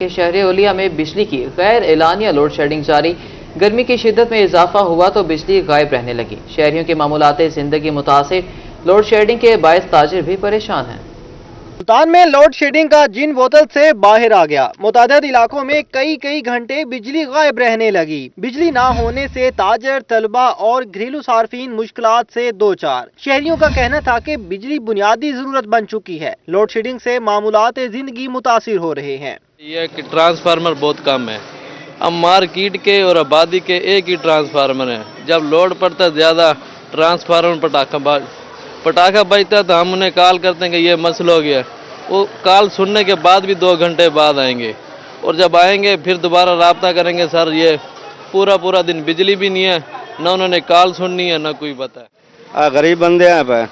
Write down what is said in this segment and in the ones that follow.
کہ شہر اولیا میں بجلی کی غیر اعلانیہ لوڈ شیڈنگ جاری۔ گرمی کی شدت میں اضافہ ہوا تو بجلی غائب رہنے لگی۔ شہریوں کے معمولات زندگی متاثر، لوڈ شیڈنگ کے باعث تاجر بھی پریشان ہیں۔ ملتان میں لوڈ شیڈنگ کا جن بوتل سے باہر آ گیا۔ متعدد علاقوں میں کئی گھنٹے بجلی غائب رہنے لگی۔ بجلی نہ ہونے سے تاجر، طلبہ اور گھریلو صارفین مشکلات سے دوچار۔ شہریوں کا کہنا تھا کہ بجلی بنیادی ضرورت بن چکی ہے۔ لوڈ شیڈنگ سے معمولات زندگی متاثر ہو رہے ہیں۔ یہ کہ ٹرانسفارمر بہت کم ہے۔ اب مارکیٹ کے اور آبادی کے ایک ہی ٹرانسفارمر ہے۔ جب لوڈ پڑتا ہے زیادہ ٹرانسفارمر پٹاخہ بجتا ہے تو ہم انہیں کال کرتے ہیں کہ یہ مسئلہ ہو گیا۔ وہ کال سننے کے بعد بھی 2 گھنٹے بعد آئیں گے، اور جب آئیں گے پھر دوبارہ رابطہ کریں گے، سر یہ پورا دن بجلی بھی نہیں ہے، نہ انہوں نے کال سننی ہے، نہ کوئی پتہ ہے۔ غریب بندے ہیں پہ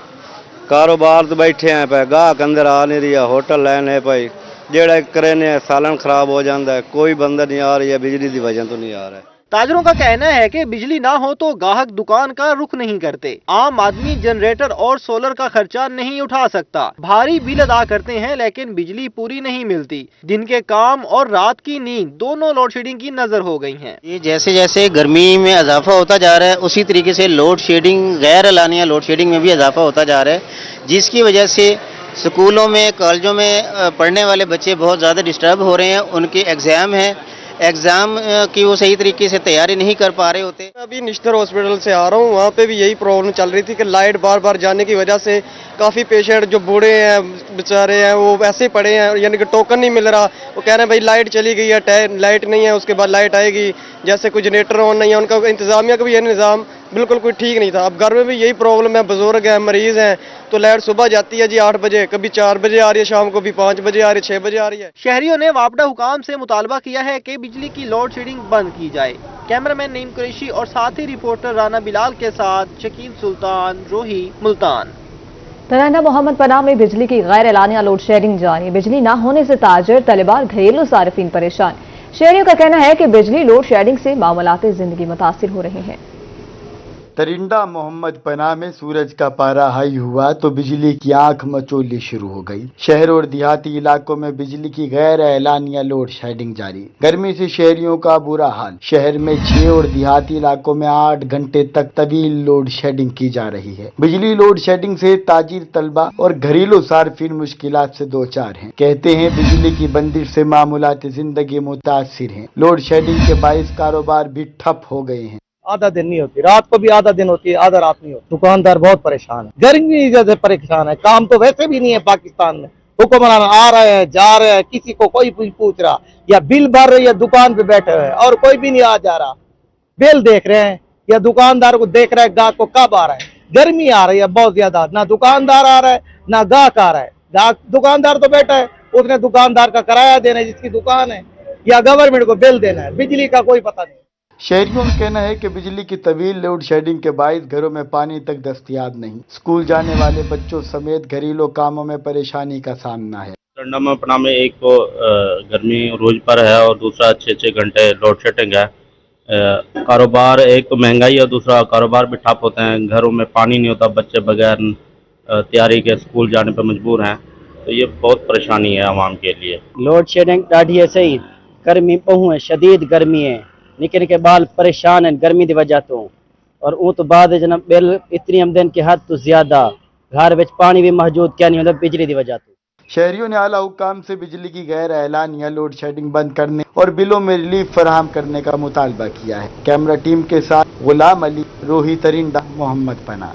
کاروبار تو بیٹھے ہیں پہ گاہک اندر آ نہیں رہا، ہوٹل لین ہے پائی جڑا کرینے سالن خراب ہو جاتا ہے، کوئی بندہ نہیں آ رہی ہے، بجلی دی وجہ تو نہیں آ رہا ہے۔ تاجروں کا کہنا ہے کہ بجلی نہ ہو تو گاہک دکان کا رخ نہیں کرتے۔ عام آدمی جنریٹر اور سولر کا خرچہ نہیں اٹھا سکتا۔ بھاری بل ادا کرتے ہیں لیکن بجلی پوری نہیں ملتی۔ دن کے کام اور رات کی نیند دونوں لوڈ شیڈنگ کی نظر ہو گئی ہیں۔ جیسے جیسے گرمی میں اضافہ ہوتا جا رہا ہے، اسی طریقے سے لوڈ شیڈنگ، غیر اعلانیہ لوڈ شیڈنگ میں بھی اضافہ ہوتا جا رہا ہے، جس کی وجہ سے اسکولوں میں، کالجوں میں پڑھنے والے بچے بہت زیادہ ڈسٹرب ہو رہے ہیں۔ ان کے ایگزام ہیں، ایگزام کی وہ صحیح طریقے سے تیاری نہیں کر پا رہے ہوتے۔ ابھی نشتر ہاسپٹل سے آ رہا ہوں، وہاں پہ بھی یہی پرابلم چل رہی تھی کہ لائٹ بار جانے کی وجہ سے کافی پیشنٹ جو بوڑھے ہیں بیچارے ہیں وہ ویسے ہی پڑے ہیں، یعنی کہ ٹوکن نہیں مل رہا۔ وہ کہہ رہے ہیں بھائی لائٹ چلی گئی ہے، لائٹ نہیں ہے، اس کے بعد لائٹ آئے گی، جیسے کوئی جنریٹر آن نہیں ہے، ان کا انتظامیہ کا بھی یہ نظام بالکل کوئی ٹھیک نہیں تھا۔ اب گھر میں بھی یہی پرابلم ہے، بزرگ ہیں، مریض ہیں، تو لائٹ صبح جاتی ہے جی 8 بجے، کبھی 4 بجے آ رہی ہے، شام کو بھی 5 بجے آ رہی ہے، 6 بجے آ رہی ہے۔ شہریوں نے وابڈہ حکام سے مطالبہ کیا ہے کہ بجلی کی لوڈ شیڈنگ بند کی جائے۔ کیمرامین نعیم قریشی اور ساتھی رپورٹر رانا بلال کے ساتھ شکیل سلطان، روہی، ملتان۔ ترانہ محمد پناہ میں بجلی کی غیر اعلانیہ لوڈ شیڈنگ جاری۔ بجلی نہ ہونے سے تاجر، طلبہ اور گھریلو صارفین پریشان۔ شہریوں کا کہنا ہے کہ بجلی لوڈ شیڈنگ سے معاملات زندگی متاثر ہو رہے ہیں۔ ترنڈا محمد پناہ میں سورج کا پارا ہائی ہوا تو بجلی کی آنکھ مچولی شروع ہو گئی۔ شہر اور دیہاتی علاقوں میں بجلی کی غیر اعلانیہ لوڈ شیڈنگ جاری۔ گرمی سے شہریوں کا برا حال۔ شہر میں 6 اور دیہاتی علاقوں میں 8 گھنٹے تک طویل لوڈ شیڈنگ کی جا رہی ہے۔ بجلی لوڈ شیڈنگ سے تاجر، طلبہ اور گھریلو صارفین مشکلات سے دوچار ہیں۔ کہتے ہیں بجلی کی بندش سے معمولات زندگی متاثر ہیں۔ لوڈ شیڈنگ کے باعث کاروبار بھی ٹھپ ہو گئے ہیں۔ آدھا دن نہیں ہوتی، رات کو بھی آدھا دن ہوتی ہے، آدھا رات نہیں ہوتی۔ دکاندار بہت پریشان ہے، گرمی سے پریشان ہے، کام تو ویسے بھی نہیں ہے پاکستان میں۔ حکمران آ رہے ہیں، جا رہے ہیں، کسی کو کوئی پوچھ رہا، یا بل بھر رہے یا دکان پہ بیٹھے ہوئے اور کوئی بھی نہیں آ جا رہا۔ بل دیکھ رہے ہیں یا دکاندار کو دیکھ رہا ہے گاہک کو کب آ رہا ہے۔ گرمی آ رہی ہے بہت زیادہ، نہ دکاندار آ رہا ہے نہ گاہک آ رہا ہے۔ دکاندار تو بیٹھا ہے، اس نے دکاندار کا کرایہ دینا ہے جس کی دکان ہے، یا گورنمنٹ کو بل دینا ہے، بجلی کا کوئی پتہ نہیں۔ شہریوں کا کہنا ہے کہ بجلی کی طویل لوڈ شیڈنگ کے باعث گھروں میں پانی تک دستیاب نہیں۔ اسکول جانے والے بچوں سمیت گھریلو کاموں میں پریشانی کا سامنا ہے۔ ترنڈا محمد پناہ میں ایک تو گرمی روز پر ہے اور دوسرا 6 گھنٹے لوڈ شیڈنگ ہے۔ کاروبار ایک تو مہنگائی اور دوسرا کاروبار بھی ٹھپ ہوتے ہیں، گھروں میں پانی نہیں ہوتا، بچے بغیر تیاری کے اسکول جانے پہ مجبور ہیں، تو یہ بہت پریشانی ہے عوام کے لیے۔ لوڈ شیڈنگ ڈاڑھی ہے صحیح، گرمی بہو ہے، شدید گرمی ہے، نکے بال پریشان ہیں گرمی دی وجہ تو، اور اون تو بعد جناب بل اتنی آمدن کے حد تو زیادہ، گھر وچ پانی بھی موجود کیا نہیں ہوتا بجلی دی وجہ تو۔ شہریوں نے اعلیٰ حکام سے بجلی کی غیر اعلانیہ لوڈ شیڈنگ بند کرنے اور بلوں میں ریلیف فراہم کرنے کا مطالبہ کیا ہے۔ کیمرہ ٹیم کے ساتھ غلام علی، روہی، ترنڈا محمد پناہ۔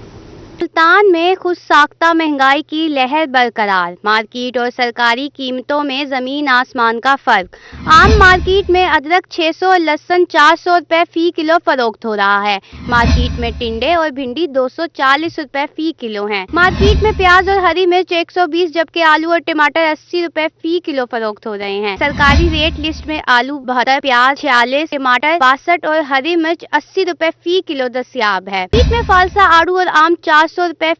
ملتان میں خود ساختہ مہنگائی کی لہر برقرار، مارکیٹ اور سرکاری قیمتوں میں زمین آسمان کا فرق۔ عام مارکیٹ میں ادرک 600 اور لہسن 400 روپے فی کلو فروخت ہو رہا ہے۔ مارکیٹ میں ٹنڈے اور بھنڈی 240 روپے فی کلو ہیں۔ مارکیٹ میں پیاز اور ہری مرچ 120 جبکہ آلو اور ٹماٹر 80 روپے فی کلو فروخت ہو رہے ہیں۔ سرکاری ریٹ لسٹ میں آلو 72، پیاز 46، ٹماٹر 62 اور ہری مرچ 80 روپے فی کلو دستیاب ہے۔ مارکیٹ میں فالسا، آڑو اور آم 400 روپے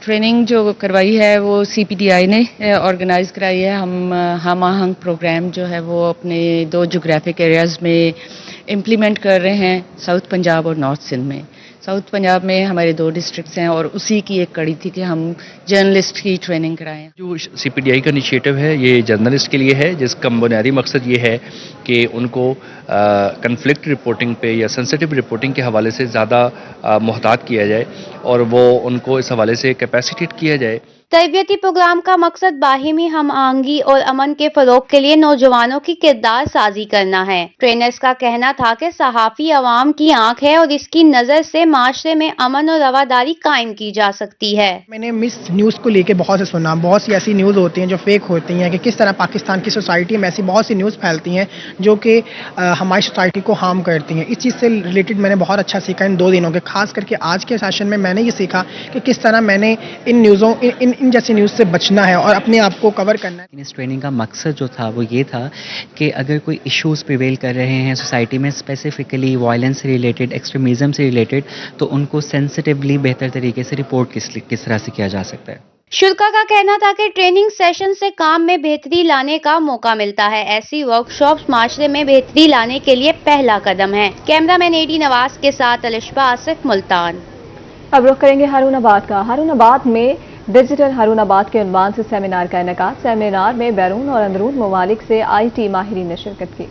ٹریننگ جو کروائی ہے وہ CPDI نے آرگنائز کرائی ہے. ہم ہم آہنگ پروگرام جو ہے وہ اپنے 2 جغرافک ایریاز میں امپلیمنٹ کر رہے ہیں, ساؤتھ پنجاب اور نارتھ سندھ میں. ساؤتھ پنجاب میں ہمارے 2 ڈسٹرکٹس ہیں اور اسی کی ایک کڑی تھی کہ ہم جرنلسٹ کی ٹریننگ کرائیں. جو CPDI کا انیشیٹو ہے یہ جرنلسٹ کے لیے ہے, جس کا بنیادی مقصد یہ ہے کہ ان کو کنفلکٹ رپورٹنگ پہ یا سینسٹیو رپورٹنگ کے حوالے سے زیادہ محتاط کیا جائے اور وہ ان کو اس حوالے سے کیپیسیٹیٹ کیا جائے. تربیتی پروگرام کا مقصد باہمی ہم آہنگی اور امن کے فروغ کے لیے نوجوانوں کی کردار سازی کرنا ہے. ٹرینرز کا کہنا تھا کہ صحافی عوام کی آنکھ ہے اور اس کی نظر سے معاشرے میں امن اور رواداری قائم کی جا سکتی ہے. میں نے مس نیوز کو لے کے بہت سے سنا, بہت سی ایسی نیوز ہوتی ہیں جو فیک ہوتی ہیں کہ کس طرح پاکستان کی سوسائٹی میں ایسی بہت سی نیوز پھیلتی ہیں جو کہ ہماری سوسائٹی کو ہارم کرتی ہیں. اس چیز سے ریلیٹڈ میں نے بہت اچھا سیکھا ان 2 دنوں کے, خاص کر کے آج کے سیشن میں میں نے یہ سیکھا کہ کس طرح میں نے ان نیوزوں ان جیسی نیوز سے بچنا ہے اور اپنے آپ کو کور کرنا ہے. اس ٹریننگ کا مقصد جو تھا وہ یہ تھا کہ اگر کوئی ایشوز پریویل کر رہے ہیں سوسائٹی میں, اسپیسیفکلی وائلنس سے ریلیٹڈ, ایکسٹریمزم سے ریلیٹڈ, تو ان کو سینسٹیولی بہتر طریقے سے رپورٹ کس طرح سے کیا جا سکتا ہے. شرکا کا کہنا تھا کہ ٹریننگ سیشن سے کام میں بہتری لانے کا موقع ملتا ہے. ایسی ورکشاپس معاشرے میں بہتری لانے کے لیے پہلا قدم ہے. کیمرہ مین AD نواز کے ساتھ الشبہ آصف, ملتان. اب رخ کریں گے ہارون آباد کا. ہارون آباد میں ڈیجیٹل ہارون آباد کے عنوان سے سیمینار کا انعقاد. سیمینار میں بیرون اور اندرون ممالک سے IT ماہرین نے شرکت کی.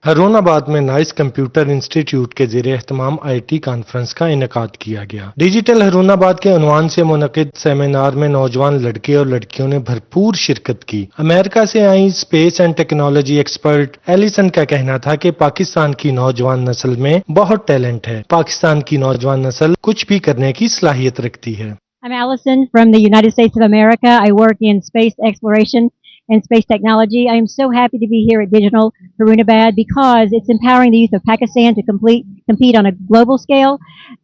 ہارون آباد میں نائس کمپیوٹر انسٹیٹیوٹ کے زیر اہتمام IT کانفرنس کا انعقاد کیا گیا. ڈیجیٹل ہارون آباد کے عنوان سے منعقد سیمینار میں نوجوان لڑکے اور لڑکیوں نے بھرپور شرکت کی. امریکہ سے آئی space and technology expert Allison کا کہنا تھا کہ پاکستان کی نوجوان نسل میں بہت ٹیلنٹ ہے. پاکستان کی نوجوان نسل کچھ بھی کرنے کی صلاحیت رکھتی ہے. I'm Allison from the United States of America. I work in space exploration and space technology. I am so happy to be here at Digital Harunabad because it's empowering the youth of Pakistan to compete on a global scale.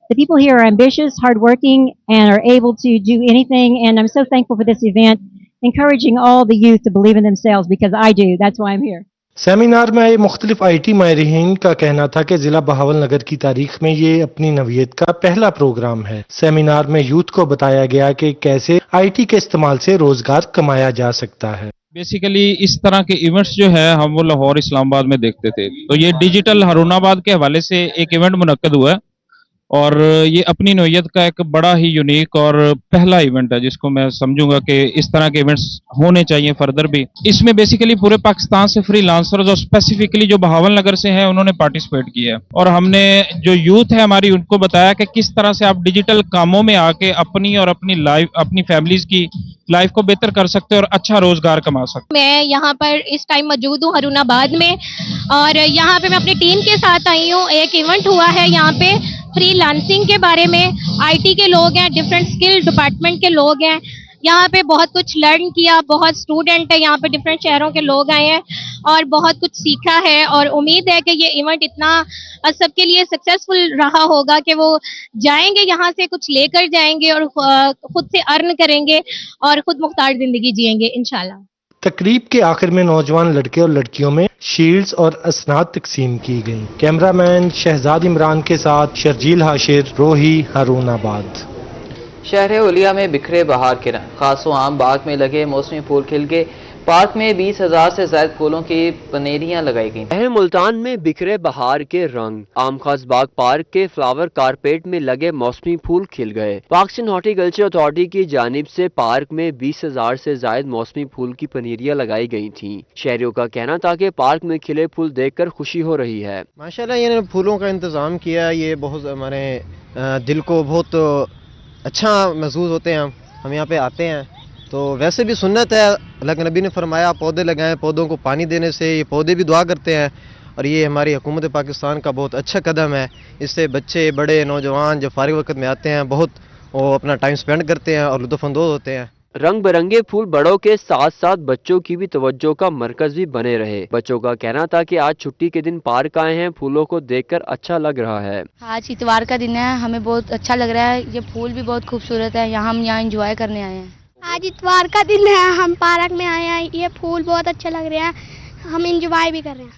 The people here are ambitious, hardworking, and are able to do anything. And I'm so thankful for this event, encouraging all the youth to believe in themselves because I do. That's why I'm here. Seminar میں آئے مختلف IT ماہرین کا کہنا تھا کہ ضلع بہاول نگر کی تاریخ میں یہ اپنی نوعیت کا پہلا پروگرام ہے. سیمینار میں یوتھ کو بتایا گیا کہ کیسے IT کے استعمال سے روزگار کمایا جا سکتا ہے. بیسیکلی اس طرح کے ایونٹس جو ہے ہم وہ لاہور اسلام آباد میں دیکھتے تھے, تو یہ ڈیجیٹل ہارون آباد کے حوالے سے ایک ایونٹ منعقد ہوا ہے اور یہ اپنی نوعیت کا ایک بڑا ہی یونیک اور پہلا ایونٹ ہے جس کو میں سمجھوں گا کہ اس طرح کے ایونٹس ہونے چاہیے فردر بھی. اس میں بیسیکلی پورے پاکستان سے فری لانسرز اور اسپیسیفکلی جو بہاول نگر سے ہیں انہوں نے پارٹیسپیٹ کیا ہے اور ہم نے جو یوتھ ہے ہماری ان کو بتایا کہ کس طرح سے آپ ڈیجیٹل کاموں میں آ کے اپنی اور اپنی لائف, اپنی فیملیز کی لائف کو بہتر کر سکتے اور اچھا روزگار کما سکتے. میں یہاں پر اس ٹائم موجود ہوں ہارون آباد میں اور یہاں پہ میں اپنی ٹیم کے ساتھ آئی ہوں. ایک ایونٹ ہوا ہے یہاں پہ فری لانسنگ کے بارے میں. IT کے لوگ ہیں, ڈفرینٹ اسکل ڈپارٹمنٹ کے لوگ ہیں, یہاں پہ بہت کچھ لرن کیا. بہت اسٹوڈنٹ ہے یہاں پہ, ڈفرینٹ شہروں کے لوگ آئے ہیں اور بہت کچھ سیکھا ہے اور امید ہے کہ یہ ایونٹ اتنا سب کے لیے سکسیسفل رہا ہوگا کہ وہ جائیں گے یہاں سے کچھ لے کر جائیں گے اور خود سے ارن کریں گے اور خود مختار زندگی جئیں گے انشاءاللہ. تقریب کے آخر میں نوجوان لڑکے اور لڑکیوں میں شیلڈز اور اسناد تقسیم کی گئیں. کیمرہ مین شہزاد عمران کے ساتھ شرجیل ہاشر, روہی, ہارون آباد. شہر اولیا میں بکھرے بہار کے رنگ. خاص و عام باغ میں لگے موسمی پھول کھل گئے. پارک میں 20,000 سے زائد پھولوں کی پنیریاں لگائی گئیں. شہر ملتان میں بکھرے بہار کے رنگ. عام خاص باغ پارک کے فلاور کارپیٹ میں لگے موسمی پھول کھل گئے. پاکستان ہارٹی کلچر اتھارٹی کی جانب سے پارک میں 20,000 سے زائد موسمی پھول کی پنیریاں لگائی گئی تھیں. شہریوں کا کہنا تھا کہ پارک میں کھلے پھول دیکھ کر خوشی ہو رہی ہے. ماشاءاللہ یہ پھولوں کا انتظام کیا, یہ بہت ہمارے دل کو بہت اچھا محسوس ہوتے ہیں. ہم یہاں پہ آتے ہیں تو ویسے بھی سنت ہے, اللہ کے نبی نے فرمایا پودے لگائیں, پودوں کو پانی دینے سے یہ پودے بھی دعا کرتے ہیں اور یہ ہماری حکومت پاکستان کا بہت اچھا قدم ہے. اس سے بچے, بڑے, نوجوان جو فارغ وقت میں آتے ہیں بہت وہ اپنا ٹائم سپینڈ کرتے ہیں اور لطف اندوز ہوتے ہیں. رنگ برنگے پھول بڑوں کے ساتھ ساتھ بچوں کی بھی توجہ کا مرکز بھی بنے رہے. بچوں کا کہنا تھا کہ آج چھٹی کے دن پارک آئے ہیں, پھولوں کو دیکھ کر اچھا لگ رہا ہے. آج اتوار کا دن ہے, ہمیں بہت اچھا لگ رہا ہے. یہ پھول بھی بہت خوبصورت ہے, ہم یہاں انجوائے کرنے آئے ہیں. آج اتوار کا دن ہے, ہم پارک میں آئے ہیں. یہ پھول بہت اچھے لگ رہے ہیں, ہم انجوائے بھی کر رہے ہیں.